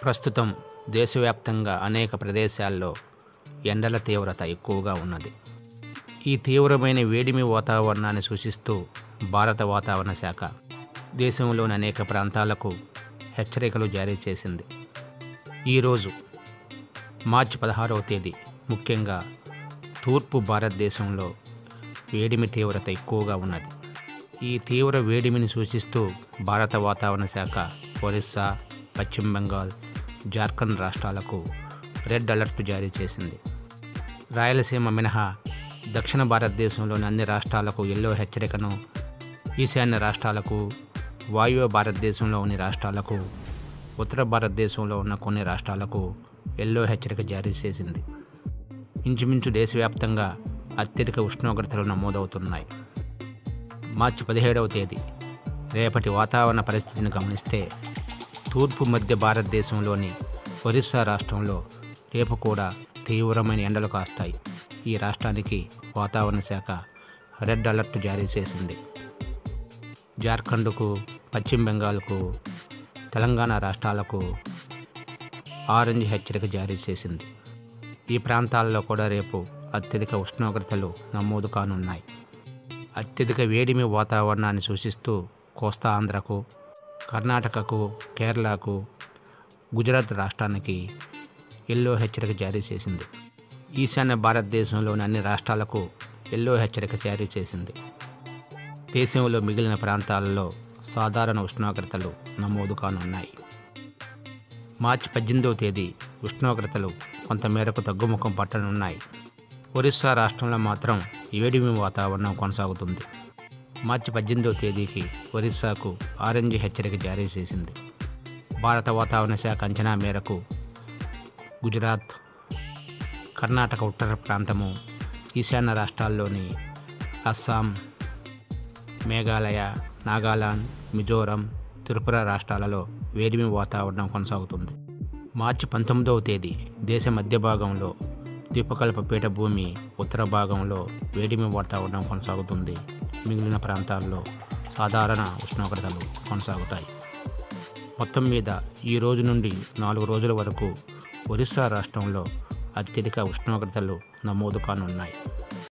ప్రస్తుతం దేశవ్యాప్తంగా అనేక ప్రదేశాల్లో ఎండల తీవ్రత ఎక్కువగా ఉన్నది. ఈ తీవ్రమైన వేడిమి వాతావరణాన్ని సూచిస్తూ భారత వాతావరణ శాఖ దేశంలోని అనేక ప్రాంతాలకు హెచ్చరికలు జారీ చేసింది. ఈరోజు మార్చి 16వ తేదీ ముఖ్యంగా తూర్పు భారతదేశంలో వేడిమి తీవ్రత ఎక్కువగా ఉన్నది. ఈ తీవ్ర వేడిమిని సూచిస్తూ భారత వాతావరణ శాఖ ఒరిస్సా, పశ్చిమ బెంగాల్, జార్ఖండ్ రాష్ట్రాలకు రెడ్ అలర్ట్ జారీ చేసింది. రాయలసీమ మినహా దక్షిణ భారతదేశంలోని అన్ని రాష్ట్రాలకు ఎల్లో హెచ్చరికను, ఈశాన్య రాష్ట్రాలకు, వాయువ్య భారతదేశంలో ఉన్న రాష్ట్రాలకు, ఉత్తర భారతదేశంలో ఉన్న కొన్ని రాష్ట్రాలకు ఎల్లో హెచ్చరిక జారీ చేసింది. ఇంచుమించు దేశవ్యాప్తంగా అత్యధిక ఉష్ణోగ్రతలు నమోదవుతున్నాయి. మార్చి 17వ తేదీ రేపటి వాతావరణ పరిస్థితిని గమనిస్తే తూర్పు మధ్య భారతదేశంలోని ఒరిస్సా రాష్ట్రంలో రేపు కూడా తీవ్రమైన ఎండలు కాస్తాయి. ఈ రాష్ట్రానికి వాతావరణ శాఖ రెడ్ అలర్ట్ జారీ చేసింది. జార్ఖండ్కు, పశ్చిమ బెంగాల్కు, తెలంగాణ రాష్ట్రాలకు ఆరెంజ్ హెచ్చరిక జారీ చేసింది. ఈ ప్రాంతాల్లో కూడా రేపు అత్యధిక ఉష్ణోగ్రతలు నమోదు కానున్నాయి. అత్యధిక వేడిమి వాతావరణాన్ని సూచిస్తూ కోస్తా ఆంధ్రకు, కర్ణాటకకు, కేరళకు, గుజరాత్ రాష్ట్రానికి ఎల్లో హెచ్చరిక జారీ చేసింది. ఈశాన్య భారతదేశంలోని అన్ని రాష్ట్రాలకు ఎల్లో హెచ్చరిక జారీ చేసింది. దేశంలో మిగిలిన ప్రాంతాలలో సాధారణ ఉష్ణోగ్రతలు నమోదు కానున్నాయి. మార్చి 18వ తేదీ ఉష్ణోగ్రతలు కొంతమేరకు తగ్గుముఖం పట్టనున్నాయి. ఒరిస్సా రాష్ట్రంలో మాత్రం వేడిమి వాతావరణం కొనసాగుతుంది. మార్చి 18వ తేదీకి ఒరిస్సాకు ఆరెంజ్ హెచ్చరిక జారీ చేసింది. భారత వాతావరణ శాఖ అంచనా మేరకు గుజరాత్, కర్ణాటక ఉత్తర ప్రాంతము, ఈశాన్య రాష్ట్రాల్లోని అస్సాం, మేఘాలయ, నాగాలాండ్, మిజోరం, త్రిపుర రాష్ట్రాలలో వేడిమి వాతావరణం కొనసాగుతుంది. మార్చి 19వ తేదీ దేశ మధ్య భాగంలో ద్వీపకల్ప పీఠభూమి ఉత్తర భాగంలో వేడిమి వాతావరణం కొనసాగుతుంది. మిగిలిన ప్రాంతాల్లో సాధారణ ఉష్ణోగ్రతలు కొనసాగుతాయి. మొత్తం మీద ఈ రోజు నుండి 4 రోజుల వరకు ఒరిస్సా రాష్ట్రంలో అత్యధిక ఉష్ణోగ్రతలు నమోదు కానున్నాయి.